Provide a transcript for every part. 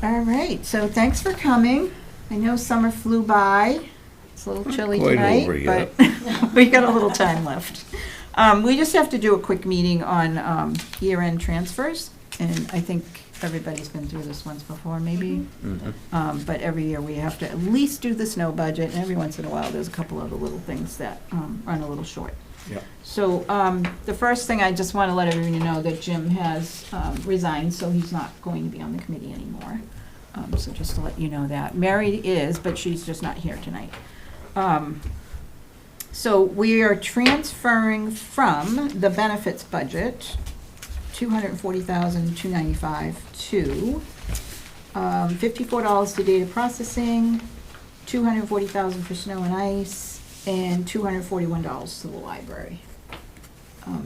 All right, so thanks for coming. I know summer flew by. It's a little chilly Quite tonight, over but yet. we got a little time left. We just have to do a quick meeting on year-end transfers, and I think everybody's been through this once before, maybe. But every year we have to at least do the snow budget, and every once in a while, there's a couple other little things that run a little short. Yep. So the first thing, I just want to let everyone know that Jim has resigned, so he's not going to be on the committee anymore. So just to let you know that. Mary is, but she's just not here tonight. So we are transferring from the benefits budget, $240,295 to $54 to data processing, $240,000 for snow and ice, and $241 to the library.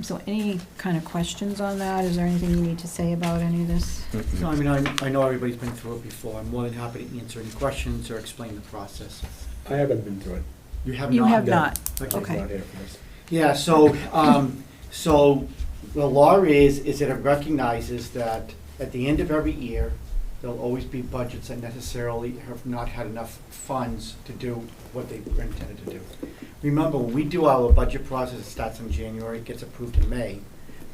So any kind of questions on that? Is there anything you need to say about any of this? No, I mean, I know everybody's been through it before. I'm more than happy to answer any questions or explain the process. I haven't been through it. You have You not? have not. Okay. Okay. Not here for this. Yeah, so, so the law is that it recognizes that at the end of every year, there'll always be budgets that necessarily have not had enough funds to do what they were intended to do. Remember, when we do our budget process, it starts in January, it gets approved in May,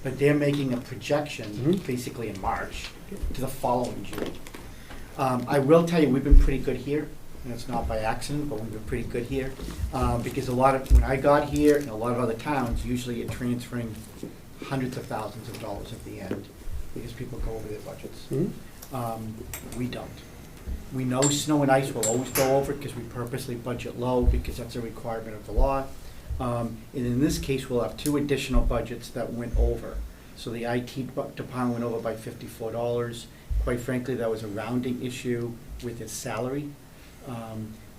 but they're making a projection, basically in March, to the following June. I will tell you, we've been pretty good here, and it's not by accident, but we've been pretty good here, because when I got here, and a lot of other towns, usually you're transferring hundreds of thousands of dollars at the end, because people go over their budgets. We don't. We know snow and ice will always go over because we purposely budget low because that's a requirement of the law. And in this case, we'll have two additional budgets that went over. So the IT department went over by $54. Quite frankly, that was a rounding issue with his salary.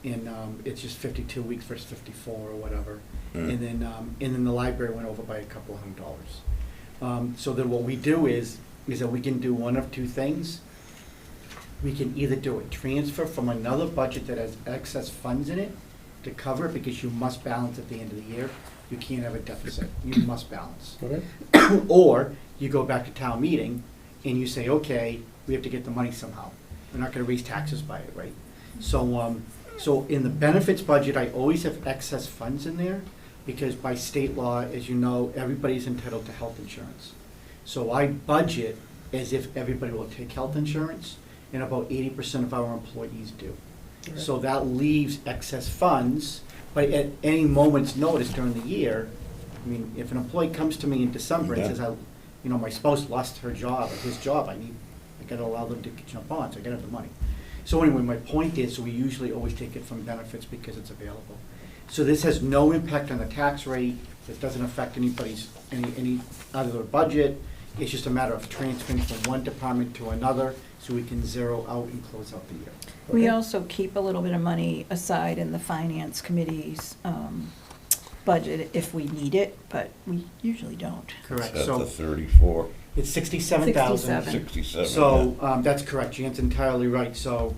It's just 52 weeks versus 54 or whatever. And then the library went over by a couple $100. So then what we do is that we can do one of two things. We can either do a transfer from another budget that has excess funds in it to cover it, because you must balance at the end of the year. You can't have a deficit. You must balance. Okay. Or you go back to town meeting and you say, okay, we have to get the money somehow. We're not going to raise taxes by it, right? So, so in the benefits budget, I always have excess funds in there because by state law, as you know, everybody's entitled to health insurance. So I budget as if everybody will take health insurance, and about 80% of our employees do. Okay. So that leaves excess funds, but at any moment's notice during the year, I mean, if an employee comes to me in December and says, my spouse lost her job, or his job, I gotta allow them to jump on, so I gotta have the money. So anyway, my point is, we usually always take it from benefits because it's available. So this has no impact on the tax rate. It doesn't affect anybody's, any other budget. It's just a matter of transferring from one department to another so we can zero out and close out the year. We Okay. also keep a little bit of money aside in the finance committee's budget if we need it, but we usually don't. Correct. That's So the 34, it's 67,000. 67. So that's correct. Jan's entirely right. So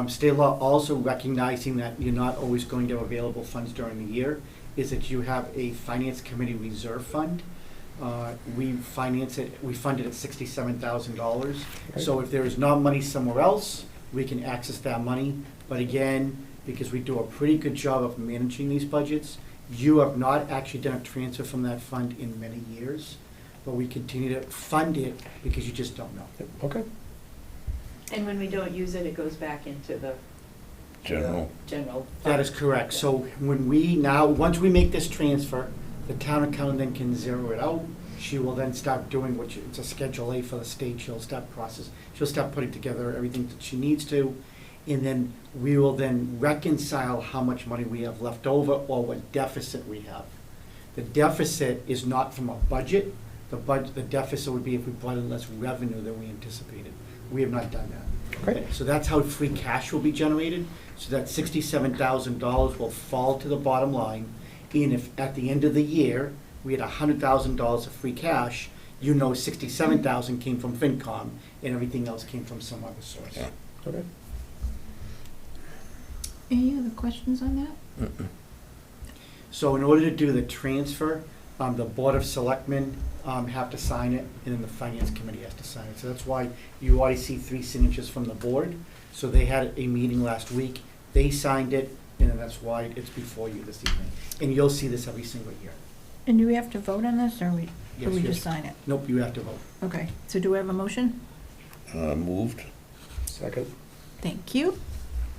state law also recognizing that you're not always going to have available funds during the year is that you have a finance committee reserve fund. We fund it at $67,000. Okay. So if there is not money somewhere else, we can access that money. But again, because we do a pretty good job of managing these budgets, you have not actually done a transfer from that fund in many years, but we continue to fund it because you just don't know. Okay. And when we don't use it, it goes back into the General. general. That is correct. So once we make this transfer, the town accountant then can zero it out. She will then start doing it's a Schedule A for the state. She'll start putting together everything that she needs to. And then we will then reconcile how much money we have left over or what deficit we have. The deficit is not from a budget. The deficit would be if we brought in less revenue than we anticipated. We have not done that. Okay. So that's how free cash will be generated. So that $67,000 will fall to the bottom line. And if at the end of the year, we had $100,000 of free cash, $67,000 came from FinCom and everything else came from some other source. Yeah. Okay. Any other questions on that? So in order to do the transfer, The Board of Selectmen have to sign it, and then the Finance Committee has to sign it. So that's why you always see 3 signatures from the board. So they had a meeting last week, they signed it, and then that's why it's before you this evening. And you'll see this every single year. And do we have to vote on this, or Yes, we yes. just sign it? Nope, you have to vote. Okay, so do we have a motion? Moved. Second. Thank you.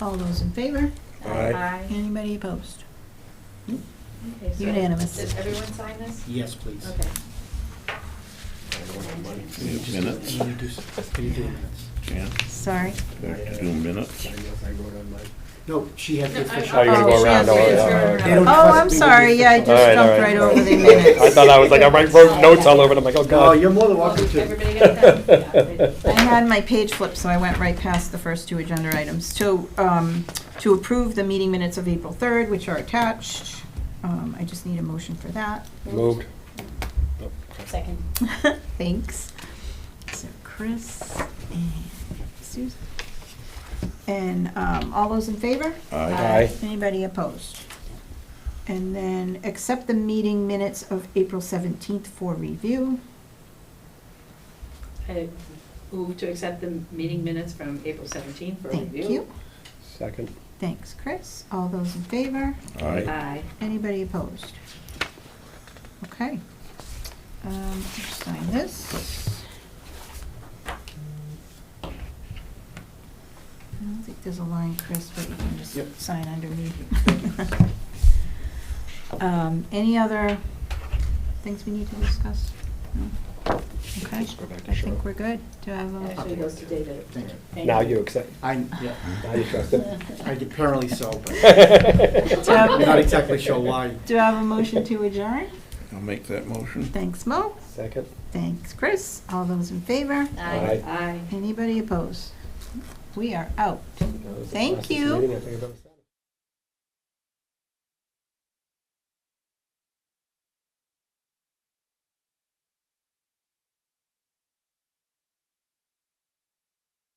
All those in favor? Aye. Anybody opposed? Okay, so Unanimous. Did everyone sign this? Yes, please. Okay. Minutes. Can you do minutes? Jan, Sorry. do I have to do minutes? No, she had the official. Oh, you're gonna go she around, has oh, to yeah, answer all right. it. They don't Oh, trust I'm me with sorry, the yeah, I official. just All right, jumped all right right. over the minutes. I thought I was like, I wrote notes all over it, I'm like, oh, Oh, God. you're more than welcome to. Everybody got that? Yeah. I had my page flipped, so I went right past the first 2 agenda items. To approve the meeting minutes of April 3rd, which are attached. I just need a motion for that. Moved. Second. Thanks. So Chris and Susan. And all those in favor? Aye. Anybody opposed? And then accept the meeting minutes of April 17th for review. I move to accept the meeting minutes from April 17th for Thank review. you. Second. Thanks, Chris. All those in favor? Aye. Aye. Anybody opposed? Okay. Just sign this. I don't think there's a line, Chris, but you can just Yep. sign underneath. Any other things we need to discuss? No? Okay, Just go back to I Cheryl. think we're good. Do I have a? Actually, it goes to David. Thank you. Thank Now you accept, Yeah, now you trust it. apparently so, but Do I I'm not have- exactly sure why. do I have a motion to adjourn? I'll make that motion. Thanks, Mo. Second. Thanks, Chris. All those in favor? Aye. Aye. Aye. Anybody opposed? We are out. That was the Thank fastest you. meeting I think I've ever seen.